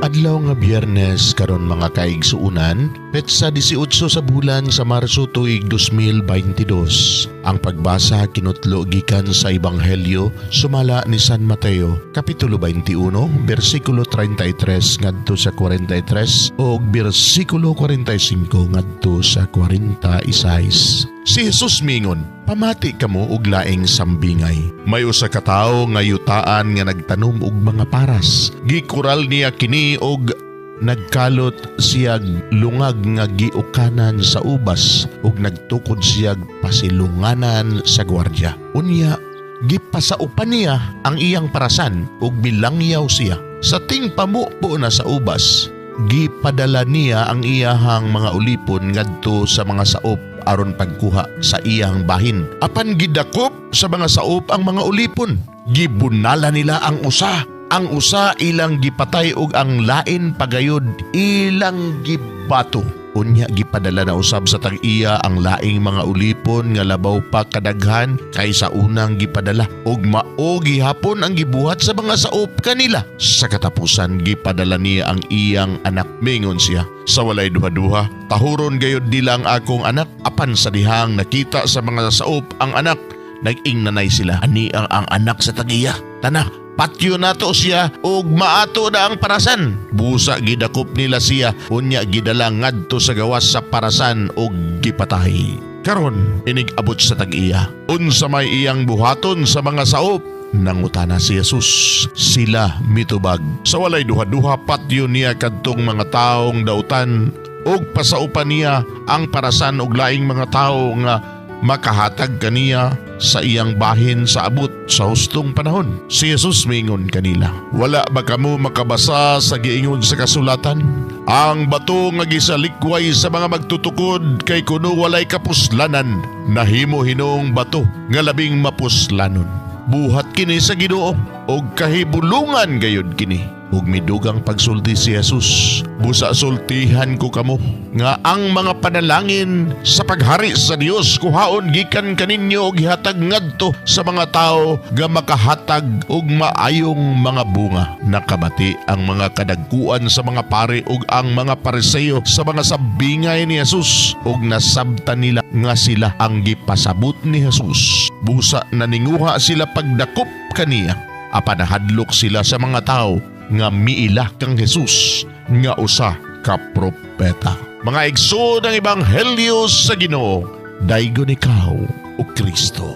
Adlaw nga Biyernes karon mga kaigsuunan, petsa 18 sa bulan sa Marso tuig 2022. Ang pagbasa kinutlo gikan sa Ebanghelyo sumala ni San Mateo, kapitulo 21, bersikulo 33 ngadto sa 43 ug bersikulo 45 ngadto sa 46. Si Jesus mingon, "Pamati kamo og laing sambingay. May usa ka tawo nga yutaan nga nagtanom og mga paras. Gikural niya kini og nagkalot siyag lungag nga giukanan sa ubas ug nagtukod siyag pasilunganan sa gwardya. Unya, gipasaupan niya ang iyang parasan ug bilangyaw siya. Sa ting pamupo na sa ubas, gipadala niya ang iyahang mga ulipon ngadto sa mga saop aron pagkuha sa iyang bahin. Apan gidakop sa mga saop ang mga ulipon. Gibunala nila ang usa ilang gipatay ug ang lain pagayod ilang gibato. Unya gipadala na usab sa tag-iya ang laing mga ulipon nga labaw pa kadaghan kaysa unang gipadala ug mao gihapon ang gibuhat sa mga saop kanila. Sa katapusan gipadala niya ang iyang anak. Mingon siya, "Sa walay duha-duha, tahuron gayud nila ang akong anak." Apan sa dihang nakita sa mga saop ang anak, nag-ingnanay sila. Ani ang anak sa tag-iya. Tana, patyo nato siya ug maato na ang parasan. Busa gidakop nila siya, unya gidala ngadto sa gawas sa parasan ug gipatay. Karon inigabot sa tag-iya, unsa may iyang buhaton sa mga saop? Nangutana si Jesus. Sila mitubag. Sa walay duha-duha patyo niya kadtong mga taong dautan ug pasaupan niya ang parasan og laing mga tao nga makahatag kaniya sa iyang bahin sa abot sa hustong panahon. Si Jesus mingon kanila, "Wala ba kamo makabasa sa giingon sa kasulatan? Ang bato nga gisalikway sa mga magtutukod kay kuno walay kapuslanan, nahimo hinong bato nga labing mapuslanon. Buhat kini sa Ginoo og kahibulungan gayud kini." Ug midugang pagsulti si Jesus, "Busa sultihan ko kamo nga ang mga panalangin sa paghari sa Dios kuhaon gikan kaninyo og gihatag ngadto sa mga tao nga makahatag og maayong mga bunga." Nakabati ang mga kadagkuan sa mga pari ug ang mga Pariseo sa mga sabingay ni Jesus ug nasabtan nila nga sila ang gipasabot ni Jesus. Busa naninguha sila pagdakop kaniya. Apan nahadlok sila sa mga tao nga miila kang Jesus nga usa ka propeta. Mga igsoon ng Ebanghelyo sa Ginoo, daygon ikaw o Kristo.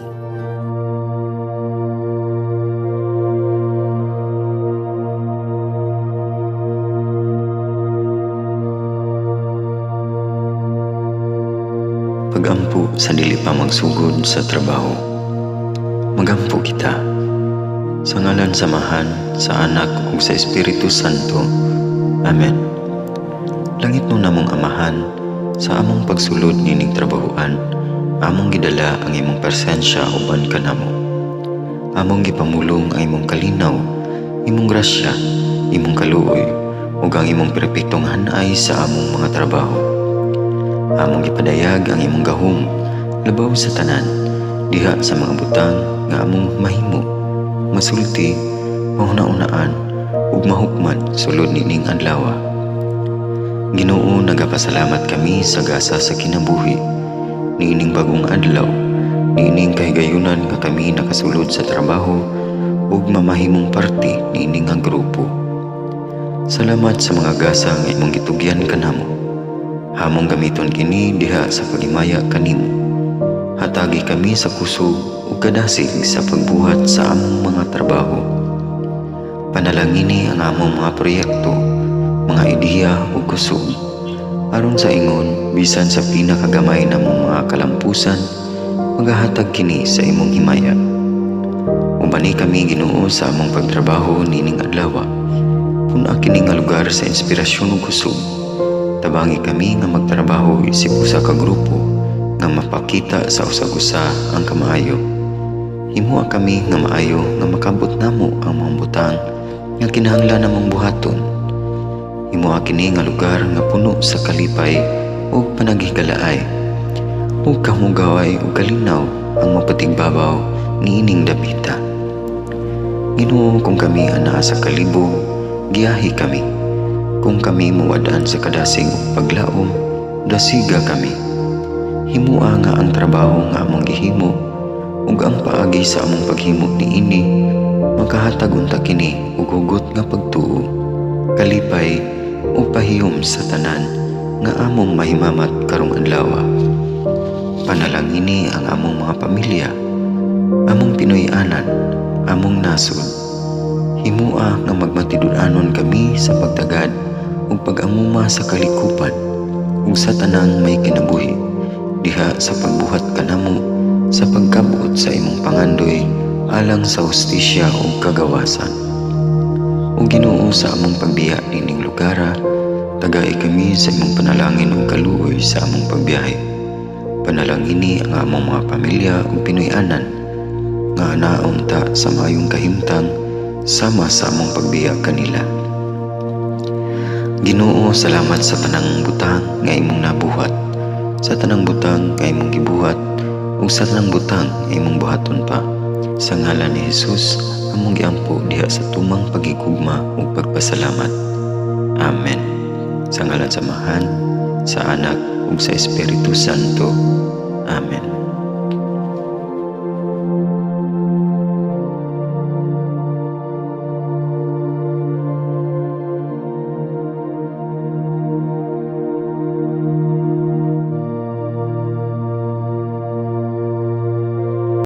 Pagampo sa dili pa magsugod sa trabaho. Magampo kita sa ngalan samahan sa Anak ug sa Espiritu Santo. Amen. Langit mo namong Amahan, sa among pagsulod nining trabahoan, among gidala ang imong presensya uban kanamo. Among gipamulong ang imong kalinaw, imong grasya, imong kaluoy, ug ang imong perpektong hanay sa among mga trabaho. Among gipadayag ang imong gahom labaw sa tanan, diha sa mga butang nga among mahimo, masulti, mahuna-unaan, ug mahukman sulod nining adlaw. Ginoo, nagapasalamat kami sa gasa sa kinabuhi, niining bagong adlaw, niining kahigayunan nga kami nakasulod sa trabaho ug mamahimong parte niining nga grupo. Salamat sa mga gasa nga imong gitugyan kanamo. Hamong gamiton kini diha sa pagimaya kanimo. Hatagi kami sa kusog ug kadasig sa pagbuhat sa among mga trabaho. Panalangini ang among mga proyekto, mga ideya ug kusog, aron sa ingon bisan sa pinakagamay namong mga kalampusan, magahatag kini sa imong himaya. Ubani kami Ginoo sa among pagtrabaho nining adlaw. Puna kini nga lugar sa inspirasyon ug kusog. Tabangi kami nga magtrabaho isip usa ka grupo nga mapakita sa usag-usa ang kamaayo. Himuha kami nga maayo nga makabot namo ang mga butang nga kinahanglan namong buhaton. Himuha kini nga lugar nga puno sa kalipay ug panaghigalaay. Ug kamugaway ug kalinaw ang mapatigbabaw niining dapita. Ginoo, kung kami anaa sa kalibog, giyahi kami. Kung kami muwadaan sa kadasing ug paglaom, dasiga kami. Himua nga ang trabaho nga among gihimo ug ang paagi sa among paghimo niini makahatag unta kini ug hugot nga pagtuo, kalipay ug pahiyom sa tanan nga among mahimamat karong adlaw. Panalangini ang among mga pamilya, among Pinoy-anan, among nasod. Himua nga magmatidud-anon kami sa pagtagad ug pag-amuma sa kalikupan ug sa tanang may kinabuhi diha sa pagbuhat kanamo sa pagkabuot sa imong pangandoy alang sa hustisya ug kagawasan. O Ginoo, sa among pagbiya nining lugara, tagay kami sa imong panalangin ug kaluoy sa among pagbiyahe. Panalangini ang among mga pamilya ug Pinoy-anan nga anaon ta sa maayong kahimtang sama sa among pagbiya kanila. Ginoo, salamat sa tanang butang nga imong nabuhat, sa tanang butang nga imong gibuhat ug sa tanang butang nga imong buhaton pa. Sa ngalan ni Jesus, among giampo diha sa tumang pagigugma ug pagpasalamat. Amen. Sa ngalan sa Amahan, sa Anak ug sa Espiritu Santo. Amen.